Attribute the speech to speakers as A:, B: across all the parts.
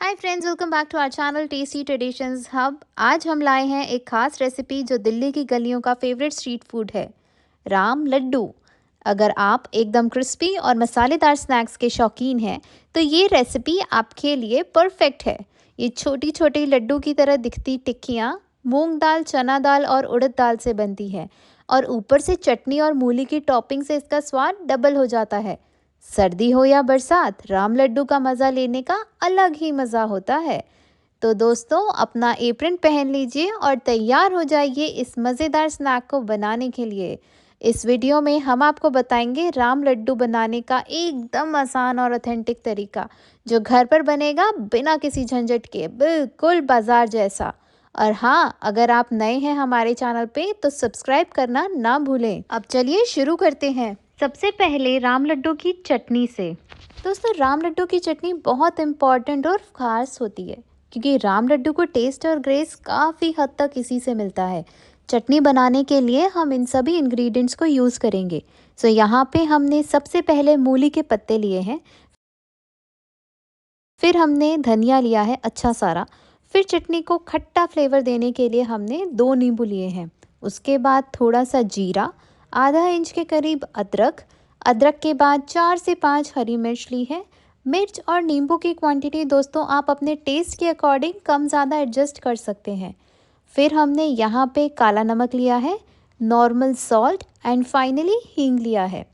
A: Hi friends, welcome back to our channel tasty traditions hub. आज हम लाए हैं एक खास रेसिपी जो दिल्ली की गलियों का फेवरेट स्ट्रीट फूड है, राम लड्डू। अगर आप एकदम क्रिस्पी और मसालेदार स्नैक्स के शौकीन हैं तो ये रेसिपी आपके लिए परफेक्ट है। ये छोटी छोटी लड्डू की तरह दिखती टिक्कियाँ मूंग दाल, चना दाल और उड़द दाल से बनती है और ऊपर से चटनी और मूली की टॉपिंग से इसका स्वाद डबल हो जाता है। सर्दी हो या बरसात, राम लड्डू का मज़ा लेने का अलग ही मज़ा होता है। तो दोस्तों, अपना एप्रन पहन लीजिए और तैयार हो जाइए इस मज़ेदार स्नैक को बनाने के लिए। इस वीडियो में हम आपको बताएंगे राम लड्डू बनाने का एकदम आसान और ऑथेंटिक तरीका, जो घर पर बनेगा बिना किसी झंझट के, बिल्कुल बाजार जैसा। और हाँ, अगर आप नए हैं हमारे चैनल पे तो सब्सक्राइब करना ना भूलें। अब चलिए शुरू करते हैं। सबसे पहले राम लड्डू की चटनी से। दोस्तों, राम लड्डू की चटनी बहुत इम्पॉर्टेंट और ख़ास होती है क्योंकि राम लड्डू को टेस्ट और ग्रेस काफ़ी हद तक इसी से मिलता है। चटनी बनाने के लिए हम इन सभी इंग्रेडिएंट्स को यूज़ करेंगे। यहाँ पे हमने सबसे पहले मूली के पत्ते लिए हैं, फिर हमने धनिया लिया है अच्छा सारा, फिर चटनी को खट्टा फ्लेवर देने के लिए हमने 2 नींबू लिए हैं। उसके बाद थोड़ा सा जीरा, आधा इंच के करीब अदरक, अदरक के बाद 4 से 5 हरी मिर्च ली है। मिर्च और नींबू की क्वांटिटी दोस्तों आप अपने टेस्ट के अकॉर्डिंग कम ज़्यादा एडजस्ट कर सकते हैं। फिर हमने यहाँ पे काला नमक लिया है, नॉर्मल सॉल्ट एंड फाइनली हींग लिया है।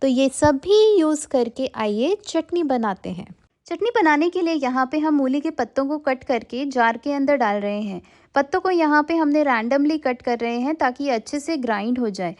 A: तो ये सभी यूज़ करके आइए चटनी बनाते हैं। चटनी बनाने के लिए यहाँ पे हम मूली के पत्तों को कट करके जार के अंदर डाल रहे हैं। पत्तों को यहाँ पे हमने रैंडमली कट कर रहे हैं ताकि ये अच्छे से ग्राइंड हो जाए।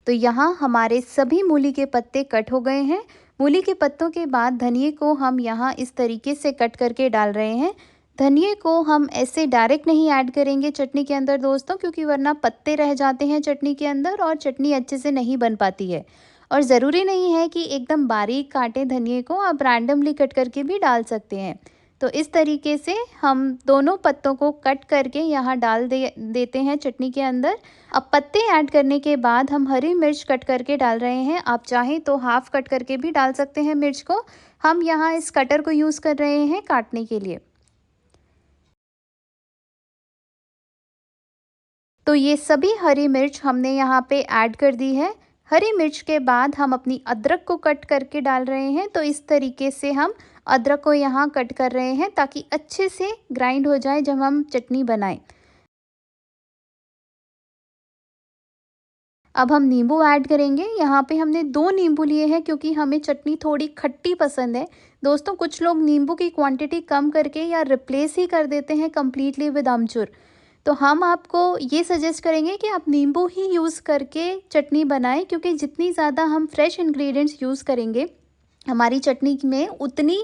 A: तो यहाँ हमारे सभी मूली के पत्ते कट हो गए हैं। मूली के पत्तों के बाद धनिये को हम यहाँ इस तरीके से कट करके डाल रहे हैं। धनिये को हम ऐसे डायरेक्ट नहीं ऐड करेंगे चटनी के अंदर दोस्तों, क्योंकि वरना पत्ते रह जाते हैं चटनी के अंदर और चटनी अच्छे से नहीं बन पाती है। और ज़रूरी नहीं है कि एकदम बारीक काटें धनिये को, आप रैंडमली कट करके भी डाल सकते हैं। तो इस तरीके से हम दोनों पत्तों को कट करके यहाँ डाल देते हैं चटनी के अंदर। अब पत्ते ऐड करने के बाद हम हरी मिर्च कट करके डाल रहे हैं। आप चाहें तो हाफ कट करके भी डाल सकते हैं मिर्च को। हम यहाँ इस कटर को यूज़ कर रहे हैं काटने के लिए। तो ये सभी हरी मिर्च हमने यहाँ पे ऐड कर दी है। हरी मिर्च के बाद हम अपनी अदरक को कट करके डाल रहे हैं। तो इस तरीके से हम अदरक को यहाँ कट कर रहे हैं ताकि अच्छे से ग्राइंड हो जाए जब हम चटनी बनाएं। अब हम नींबू ऐड करेंगे। यहाँ पे हमने 2 नींबू लिए हैं क्योंकि हमें चटनी थोड़ी खट्टी पसंद है। दोस्तों, कुछ लोग नींबू की क्वांटिटी कम करके या रिप्लेस ही कर देते हैं कम्प्लीटली विद अमचूर। तो हम आपको ये सजेस्ट करेंगे कि आप नींबू ही यूज़ करके चटनी बनाएं, क्योंकि जितनी ज़्यादा हम फ्रेश इंग्रेडिएंट्स यूज़ करेंगे हमारी चटनी में उतनी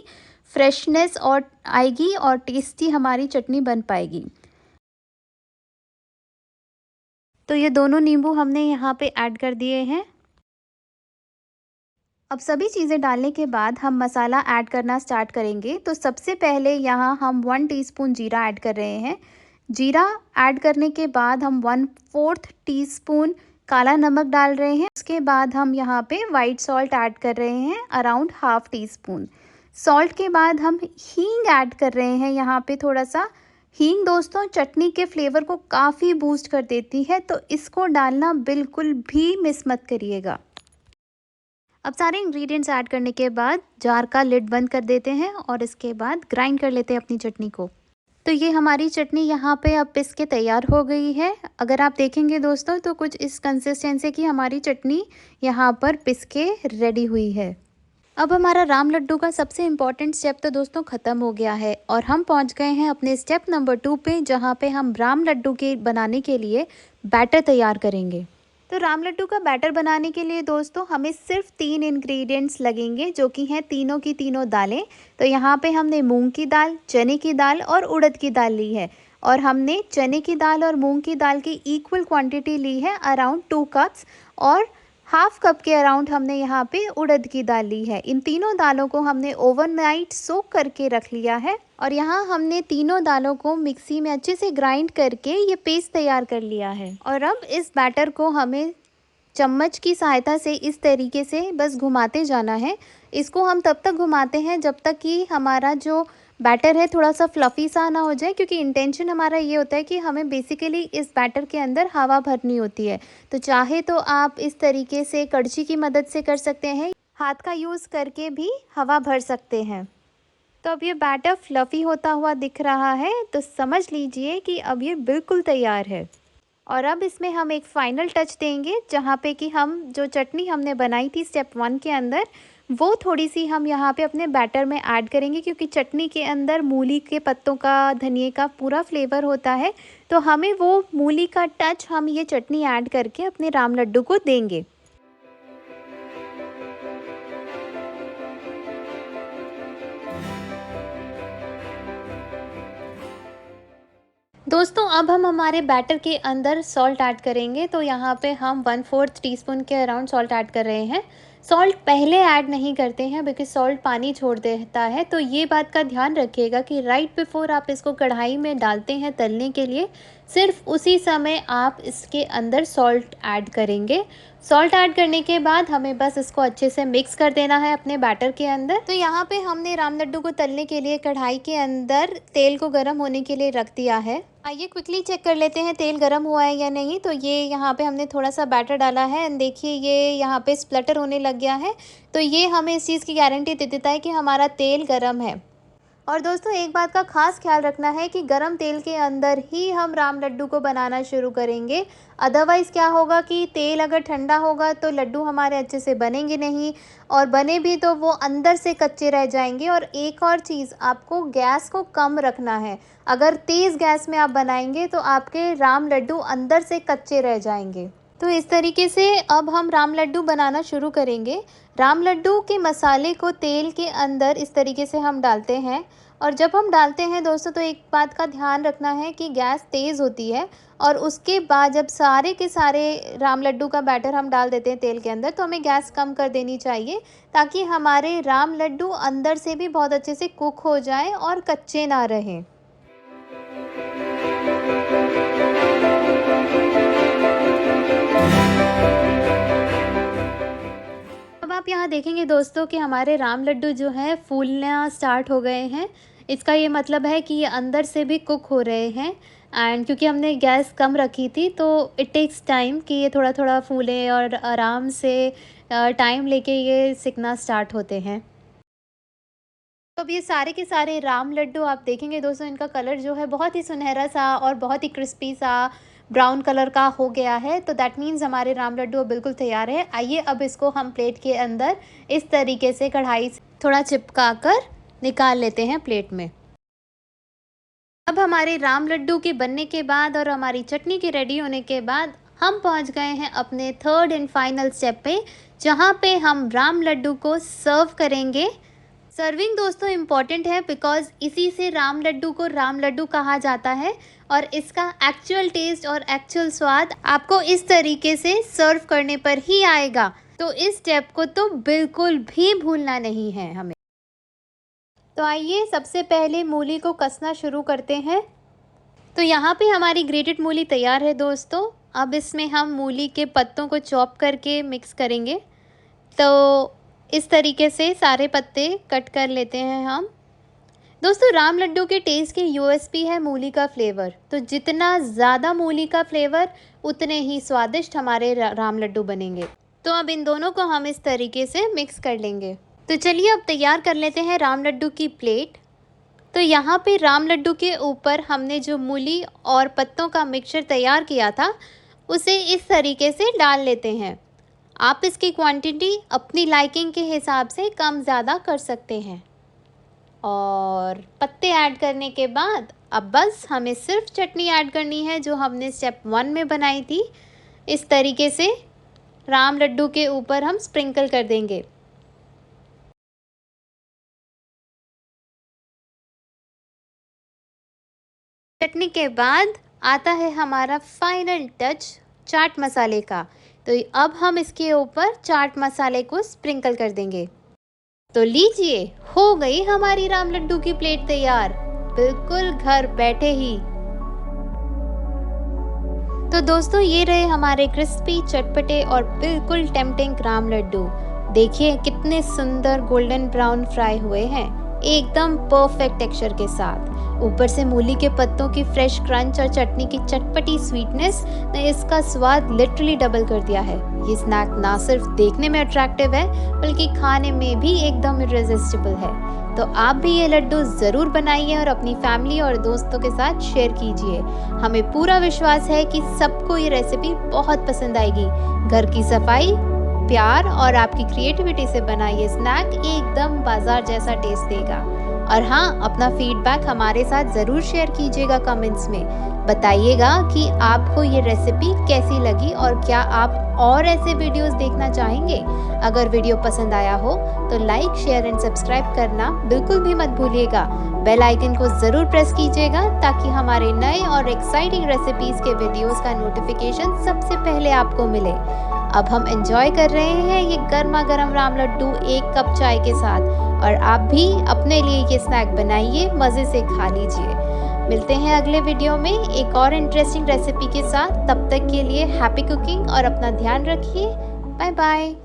A: फ्रेशनेस और आएगी और टेस्टी हमारी चटनी बन पाएगी। तो ये दोनों नींबू हमने यहाँ पे ऐड कर दिए हैं। अब सभी चीज़ें डालने के बाद हम मसाला ऐड करना स्टार्ट करेंगे। तो सबसे पहले यहाँ हम 1 टीस्पून जीरा ऐड कर रहे हैं। जीरा ऐड करने के बाद हम 1/4 टीस्पून काला नमक डाल रहे हैं। उसके बाद हम यहाँ पे वाइट सॉल्ट ऐड कर रहे हैं, अराउंड हाफ टीस्पून। सॉल्ट के बाद हम हींग ऐड कर रहे हैं यहाँ पे थोड़ा सा। हींग दोस्तों चटनी के फ्लेवर को काफ़ी बूस्ट कर देती है, तो इसको डालना बिल्कुल भी मिस मत करिएगा। अब सारे इंग्रेडिएंट्स ऐड करने के बाद जार का लिड बंद कर देते हैं और इसके बाद ग्राइंड कर लेते हैं अपनी चटनी को। तो ये हमारी चटनी यहाँ पे अब पिस के तैयार हो गई है। अगर आप देखेंगे दोस्तों तो कुछ इस कंसिस्टेंसी की हमारी चटनी यहाँ पर पिस के रेडी हुई है। अब हमारा राम लड्डू का सबसे इम्पॉर्टेंट स्टेप तो दोस्तों ख़त्म हो गया है और हम पहुँच गए हैं अपने स्टेप नंबर 2 पे, जहाँ पे हम राम लड्डू के बनाने के लिए बैटर तैयार करेंगे। तो राम लड्डू का बैटर बनाने के लिए दोस्तों हमें सिर्फ 3 इंग्रेडिएंट्स लगेंगे, जो कि हैं तीनों की तीनों दालें। तो यहाँ पे हमने मूंग की दाल, चने की दाल और उड़द की दाल ली है। और हमने चने की दाल और मूंग की दाल की इक्वल क्वांटिटी ली है, अराउंड 2 कप्स। और हाफ कप के अराउंड हमने यहाँ पे उड़द की दाल ली है। इन तीनों दालों को हमने ओवरनाइट सोक करके रख लिया है और यहाँ हमने तीनों दालों को मिक्सी में अच्छे से ग्राइंड करके ये पेस्ट तैयार कर लिया है। और अब इस बैटर को हमें चम्मच की सहायता से इस तरीके से बस घुमाते जाना है। इसको हम तब तक घुमाते हैं जब तक कि हमारा जो बैटर है थोड़ा सा फ्लफ़ी सा ना हो जाए, क्योंकि इंटेंशन हमारा ये होता है कि हमें बेसिकली इस बैटर के अंदर हवा भरनी होती है। तो चाहे तो आप इस तरीके से कड़छी की मदद से कर सकते हैं, हाथ का यूज़ करके भी हवा भर सकते हैं। तो अब ये बैटर फ्लफ़ी होता हुआ दिख रहा है, तो समझ लीजिए कि अब ये बिल्कुल तैयार है। और अब इसमें हम एक फ़ाइनल टच देंगे, जहाँ पे कि हम जो चटनी हमने बनाई थी स्टेप 1 के अंदर, वो थोड़ी-सी हम यहाँ पे अपने बैटर में ऐड करेंगे, क्योंकि चटनी के अंदर मूली के पत्तों का, धनिये का पूरा फ्लेवर होता है। तो हमें वो मूली का टच हम ये चटनी ऐड करके अपने राम लड्डू को देंगे। दोस्तों अब हम हमारे बैटर के अंदर सॉल्ट ऐड करेंगे। तो यहाँ पे हम 1/4 टीस्पून के अराउंड सॉल्ट ऐड कर रहे हैं। सॉल्ट पहले ऐड नहीं करते हैं, बिकॉज़ सॉल्ट पानी छोड़ देता है। तो ये बात का ध्यान रखिएगा कि राइट बिफ़ोर आप इसको कढ़ाई में डालते हैं तलने के लिए, सिर्फ उसी समय आप इसके अंदर सॉल्ट ऐड करेंगे। सॉल्ट ऐड करने के बाद हमें बस इसको अच्छे से मिक्स कर देना है अपने बैटर के अंदर। तो यहाँ पे हमने राम लड्डू को तलने के लिए कढ़ाई के अंदर तेल को गर्म होने के लिए रख दिया है। आइए क्विकली चेक कर लेते हैं तेल गर्म हुआ है या नहीं। तो ये यहाँ पे हमने थोड़ा सा बैटर डाला है एंड देखिए ये यहाँ पे स्प्लटर होने लग गया है। तो ये हमें इस चीज़ की गारंटी दे देता है कि हमारा तेल गर्म है। और दोस्तों एक बात का ख़ास ख्याल रखना है कि गरम तेल के अंदर ही हम राम लड्डू को बनाना शुरू करेंगे। अदरवाइज़ क्या होगा कि तेल अगर ठंडा होगा तो लड्डू हमारे अच्छे से बनेंगे नहीं, और बने भी तो वो अंदर से कच्चे रह जाएंगे। और एक और चीज़, आपको गैस को कम रखना है। अगर तेज़ गैस में आप बनाएंगे तो आपके राम लड्डू अंदर से कच्चे रह जाएंगे। तो इस तरीके से अब हम राम लड्डू बनाना शुरू करेंगे। राम लड्डू के मसाले को तेल के अंदर इस तरीके से हम डालते हैं। और जब हम डालते हैं दोस्तों, तो एक बात का ध्यान रखना है कि गैस तेज़ होती है, और उसके बाद जब सारे के सारे राम लड्डू का बैटर हम डाल देते हैं तेल के अंदर, तो हमें गैस कम कर देनी चाहिए, ताकि हमारे राम लड्डू अंदर से भी बहुत अच्छे से कुक हो जाए और कच्चे ना रहें। अब आप यहाँ देखेंगे दोस्तों कि हमारे राम लड्डू जो हैं फूलना स्टार्ट हो गए हैं। इसका ये मतलब है कि ये अंदर से भी कुक हो रहे हैं। एंड क्योंकि हमने गैस कम रखी थी, तो इट टेक्स टाइम कि ये थोड़ा थोड़ा फूलें और आराम से टाइम लेके ये सिकना स्टार्ट होते हैं। तो अब ये सारे के सारे राम लड्डू आप देखेंगे दोस्तों, इनका कलर जो है बहुत ही सुनहरा सा और बहुत ही क्रिस्पी सा ब्राउन कलर का हो गया है। तो दैट मीन्स हमारे राम लड्डू अब बिल्कुल तैयार है। आइए अब इसको हम प्लेट के अंदर इस तरीके से कढ़ाई से थोड़ा चिपका कर निकाल लेते हैं प्लेट में। अब हमारे राम लड्डू के बनने के बाद और हमारी चटनी के रेडी होने के बाद हम पहुंच गए हैं अपने थर्ड एंड फाइनल स्टेप पे, जहां पे हम राम लड्डू को सर्व करेंगे। सर्विंग दोस्तों इम्पॉर्टेंट है, बिकॉज़ इसी से राम लड्डू को राम लड्डू कहा जाता है, और इसका एक्चुअल टेस्ट और एक्चुअल स्वाद आपको इस तरीके से सर्व करने पर ही आएगा। तो इस स्टेप को तो बिल्कुल भी भूलना नहीं है हमें। तो आइए सबसे पहले मूली को कसना शुरू करते हैं। तो यहाँ पे हमारी ग्रेटेड मूली तैयार है दोस्तों। अब इसमें हम मूली के पत्तों को चॉप करके मिक्स करेंगे। तो इस तरीके से सारे पत्ते कट कर लेते हैं हम। दोस्तों राम लड्डू के टेस्ट की यूएसपी है मूली का फ्लेवर। तो जितना ज़्यादा मूली का फ्लेवर, उतने ही स्वादिष्ट हमारे राम लड्डू बनेंगे। तो अब इन दोनों को हम इस तरीके से मिक्स कर लेंगे। तो चलिए अब तैयार कर लेते हैं राम लड्डू की प्लेट। तो यहाँ पे राम लड्डू के ऊपर हमने जो मूली और पत्तों का मिक्सचर तैयार किया था, उसे इस तरीके से डाल लेते हैं। आप इसकी क्वांटिटी अपनी लाइकिंग के हिसाब से कम ज़्यादा कर सकते हैं। और पत्ते ऐड करने के बाद अब बस हमें सिर्फ चटनी ऐड करनी है, जो हमने स्टेप 1 में बनाई थी। इस तरीके से राम लड्डू के ऊपर हम स्प्रिंकल कर देंगे। चटनी के बाद आता है हमारा फाइनल टच चाट मसाले का। तो अब हम इसके ऊपर चाट मसाले को स्प्रिंकल कर देंगे। तो लीजिए, हो गई हमारी राम लड्डू की प्लेट तैयार, बिल्कुल घर बैठे ही। तो दोस्तों ये रहे हमारे क्रिस्पी, चटपटे और बिल्कुल टेम्पटिंग राम लड्डू। देखिए कितने सुंदर गोल्डन ब्राउन फ्राई हुए हैं, एकदम परफेक्ट टेक्सचर के साथ। ऊपर से मूली के पत्तों की फ्रेश क्रंच और चटनी की चटपटी स्वीटनेस ने इसका स्वाद लिटरली डबल कर दिया है। ये स्नैक ना सिर्फ देखने में अट्रैक्टिव है बल्कि खाने में भी एकदम इरेजिस्टिबल है। तो आप भी ये लड्डू ज़रूर बनाइए और अपनी फैमिली और दोस्तों के साथ शेयर कीजिए। हमें पूरा विश्वास है कि सबको ये रेसिपी बहुत पसंद आएगी। घर की सफाई, प्यार और आपकी क्रिएटिविटी से बना ये स्नैक एकदम बाजार जैसा टेस्ट देगा। और हाँ, अपना फीडबैक हमारे साथ ज़रूर शेयर कीजिएगा कमेंट्स में। बताइएगा कि आपको ये रेसिपी कैसी लगी और क्या आप और ऐसे वीडियोस देखना चाहेंगे। अगर वीडियो पसंद आया हो तो लाइक, शेयर एंड सब्सक्राइब करना बिल्कुल भी मत भूलिएगा। बेल आइकन को ज़रूर प्रेस कीजिएगा ताकि हमारे नए और एक्साइटिंग रेसिपीज़ के वीडियोस का नोटिफिकेशन सबसे पहले आपको मिले। अब हम एंजॉय कर रहे हैं ये गर्मा गर्म राम लड्डू 1 कप चाय के साथ, और आप भी अपने लिए ये स्नैक बनाइए, मज़े से खा लीजिए। मिलते हैं अगले वीडियो में एक और इंटरेस्टिंग रेसिपी के साथ। तब तक के लिए हैप्पी कुकिंग और अपना ध्यान रखिए। Bye bye.